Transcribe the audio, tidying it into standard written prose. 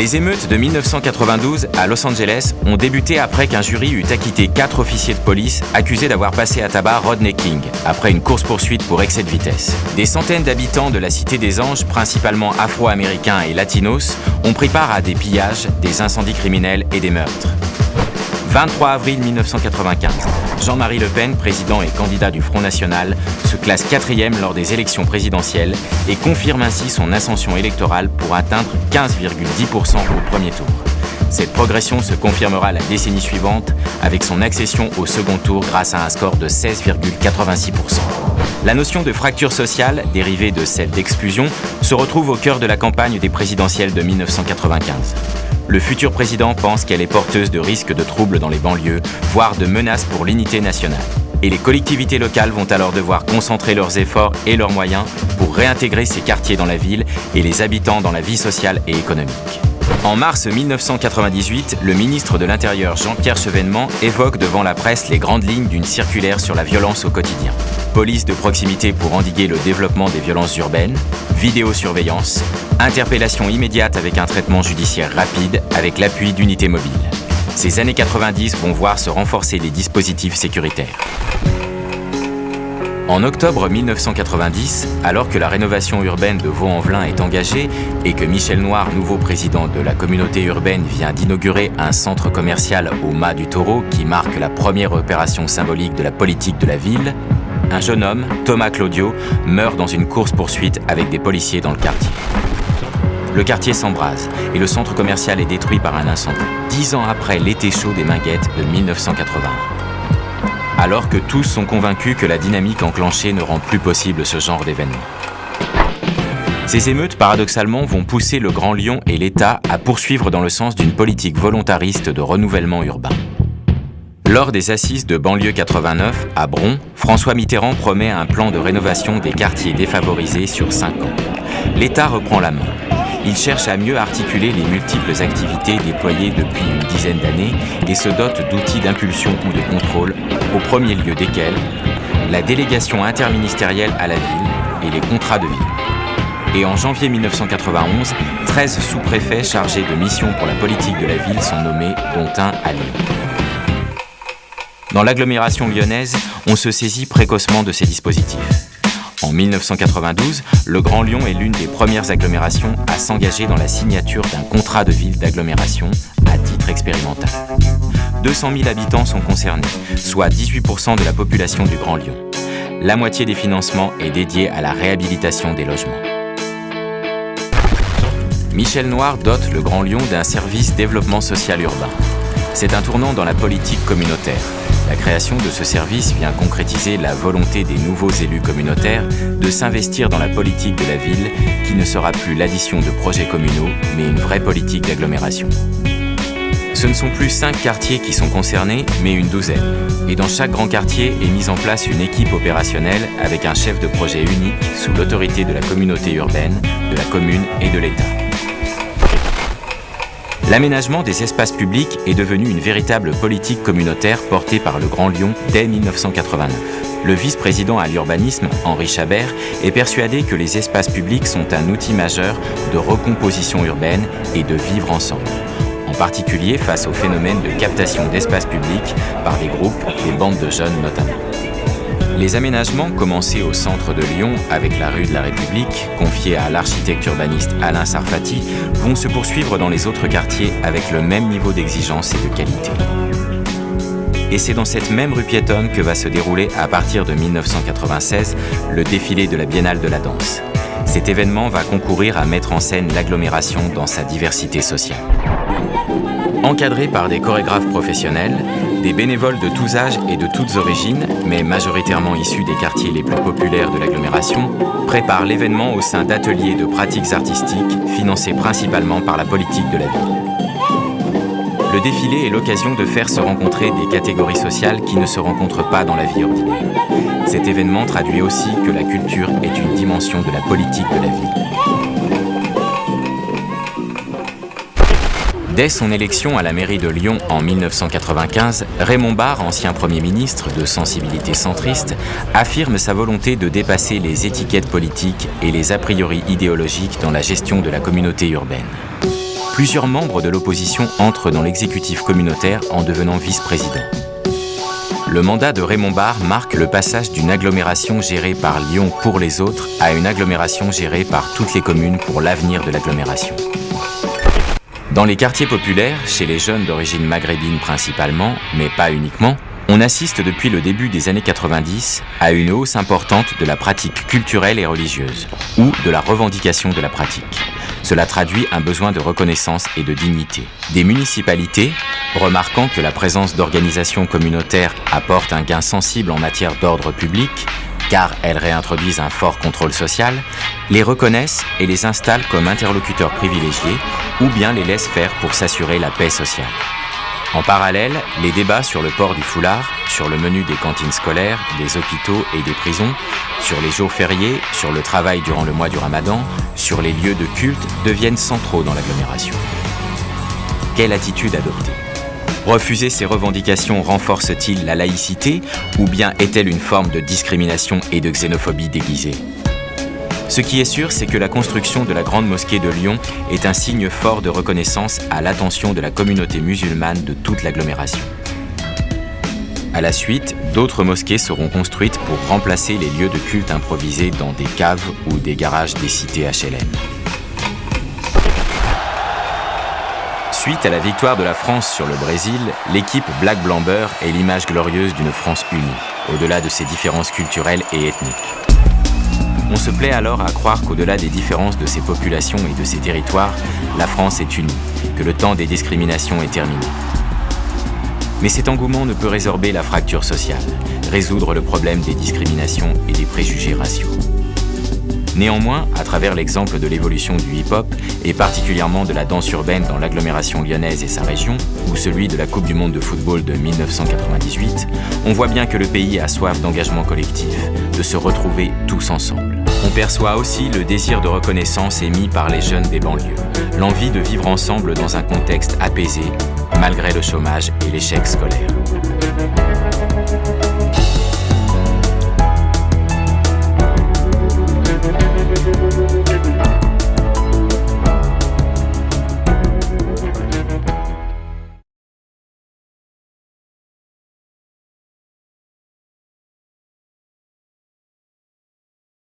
Les émeutes de 1992 à Los Angeles ont débuté après qu'un jury eut acquitté 4 officiers de police accusés d'avoir passé à tabac Rodney King après une course-poursuite pour excès de vitesse. Des centaines d'habitants de la Cité des Anges, principalement afro-américains et latinos, ont pris part à des pillages, des incendies criminels et des meurtres. 23 avril 1995, Jean-Marie Le Pen, président et candidat du Front National, se classe 4e lors des élections présidentielles et confirme ainsi son ascension électorale pour atteindre 15,10% au premier tour. Cette progression se confirmera la décennie suivante avec son accession au second tour grâce à un score de 16,86%. La notion de fracture sociale, dérivée de celle d'exclusion, se retrouve au cœur de la campagne des présidentielles de 1995. Le futur président pense qu'elle est porteuse de risques de troubles dans les banlieues, voire de menaces pour l'unité nationale. Et les collectivités locales vont alors devoir concentrer leurs efforts et leurs moyens pour réintégrer ces quartiers dans la ville et les habitants dans la vie sociale et économique. En mars 1998, le ministre de l'Intérieur Jean-Pierre Chevènement évoque devant la presse les grandes lignes d'une circulaire sur la violence au quotidien. Police de proximité pour endiguer le développement des violences urbaines, vidéosurveillance, interpellation immédiate avec un traitement judiciaire rapide avec l'appui d'unités mobiles. Ces années 90 vont voir se renforcer les dispositifs sécuritaires. En octobre 1990, alors que la rénovation urbaine de Vaux-en-Velin est engagée et que Michel Noir, nouveau président de la communauté urbaine, vient d'inaugurer un centre commercial au Mas du Taureau qui marque la première opération symbolique de la politique de la ville, un jeune homme, Thomas Claudio, meurt dans une course-poursuite avec des policiers dans le quartier. Le quartier s'embrase et le centre commercial est détruit par un incendie, 10 ans après l'été chaud des Minguettes de 1981. Alors que tous sont convaincus que la dynamique enclenchée ne rend plus possible ce genre d'événement. Ces émeutes, paradoxalement, vont pousser le Grand Lyon et l'État à poursuivre dans le sens d'une politique volontariste de renouvellement urbain. Lors des assises de banlieue 89, à Bron, François Mitterrand promet un plan de rénovation des quartiers défavorisés sur 5 ans. L'État reprend la main. Il cherche à mieux articuler les multiples activités déployées depuis une dizaine d'années et se dote d'outils d'impulsion ou de contrôle, au premier lieu desquels la délégation interministérielle à la ville et les contrats de ville. Et en janvier 1991, 13 sous-préfets chargés de missions pour la politique de la ville sont nommés, dont un à Lyon. Dans l'agglomération lyonnaise, on se saisit précocement de ces dispositifs. En 1992, le Grand Lyon est l'une des premières agglomérations à s'engager dans la signature d'un contrat de ville d'agglomération à titre expérimental. 200 000 habitants sont concernés, soit 18% de la population du Grand Lyon. La moitié des financements est dédiée à la réhabilitation des logements. Michel Noir dote le Grand Lyon d'un service développement social urbain. C'est un tournant dans la politique communautaire. La création de ce service vient concrétiser la volonté des nouveaux élus communautaires de s'investir dans la politique de la ville qui ne sera plus l'addition de projets communaux, mais une vraie politique d'agglomération. Ce ne sont plus 5 quartiers qui sont concernés, mais une douzaine. Et dans chaque grand quartier est mise en place une équipe opérationnelle avec un chef de projet unique sous l'autorité de la communauté urbaine, de la commune et de l'État. L'aménagement des espaces publics est devenu une véritable politique communautaire portée par le Grand Lyon dès 1989. Le vice-président à l'urbanisme, Henri Chabert, est persuadé que les espaces publics sont un outil majeur de recomposition urbaine et de vivre ensemble, en particulier face au phénomène de captation d'espaces publics par des groupes, des bandes de jeunes notamment. Les aménagements commencés au centre de Lyon avec la rue de la République, confiée à l'architecte urbaniste Alain Sarfati, vont se poursuivre dans les autres quartiers avec le même niveau d'exigence et de qualité. Et c'est dans cette même rue piétonne que va se dérouler à partir de 1996 le défilé de la Biennale de la danse. Cet événement va concourir à mettre en scène l'agglomération dans sa diversité sociale. Encadrés par des chorégraphes professionnels, des bénévoles de tous âges et de toutes origines, mais majoritairement issus des quartiers les plus populaires de l'agglomération, préparent l'événement au sein d'ateliers de pratiques artistiques financés principalement par la politique de la ville. Le défilé est l'occasion de faire se rencontrer des catégories sociales qui ne se rencontrent pas dans la vie ordinaire. Cet événement traduit aussi que la culture est une dimension de la politique de la ville. Dès son élection à la mairie de Lyon en 1995, Raymond Barre, ancien Premier ministre de sensibilité centriste, affirme sa volonté de dépasser les étiquettes politiques et les a priori idéologiques dans la gestion de la communauté urbaine. Plusieurs membres de l'opposition entrent dans l'exécutif communautaire en devenant vice-président. Le mandat de Raymond Barre marque le passage d'une agglomération gérée par Lyon pour les autres à une agglomération gérée par toutes les communes pour l'avenir de l'agglomération. Dans les quartiers populaires, chez les jeunes d'origine maghrébine principalement, mais pas uniquement, on assiste depuis le début des années 90 à une hausse importante de la pratique culturelle et religieuse, ou de la revendication de la pratique. Cela traduit un besoin de reconnaissance et de dignité. Des municipalités, remarquant que la présence d'organisations communautaires apporte un gain sensible en matière d'ordre public, car elles réintroduisent un fort contrôle social, les reconnaissent et les installent comme interlocuteurs privilégiés ou bien les laissent faire pour s'assurer la paix sociale. En parallèle, les débats sur le port du foulard, sur le menu des cantines scolaires, des hôpitaux et des prisons, sur les jours fériés, sur le travail durant le mois du Ramadan, sur les lieux de culte deviennent centraux dans l'agglomération. Quelle attitude adopter ? Refuser ces revendications renforce-t-il la laïcité ou bien est-elle une forme de discrimination et de xénophobie déguisée ? Ce qui est sûr, c'est que la construction de la Grande Mosquée de Lyon est un signe fort de reconnaissance à l'attention de la communauté musulmane de toute l'agglomération. À la suite, d'autres mosquées seront construites pour remplacer les lieux de culte improvisés dans des caves ou des garages des cités HLM. Suite à la victoire de la France sur le Brésil, l'équipe Black Blamber est l'image glorieuse d'une France unie, au-delà de ses différences culturelles et ethniques. On se plaît alors à croire qu'au-delà des différences de ses populations et de ses territoires, la France est unie, que le temps des discriminations est terminé. Mais cet engouement ne peut résorber la fracture sociale, résoudre le problème des discriminations et des préjugés raciaux. Néanmoins, à travers l'exemple de l'évolution du hip-hop, et particulièrement de la danse urbaine dans l'agglomération lyonnaise et sa région, ou celui de la Coupe du monde de football de 1998, on voit bien que le pays a soif d'engagement collectif, de se retrouver tous ensemble. On perçoit aussi le désir de reconnaissance émis par les jeunes des banlieues, l'envie de vivre ensemble dans un contexte apaisé, malgré le chômage et l'échec scolaire.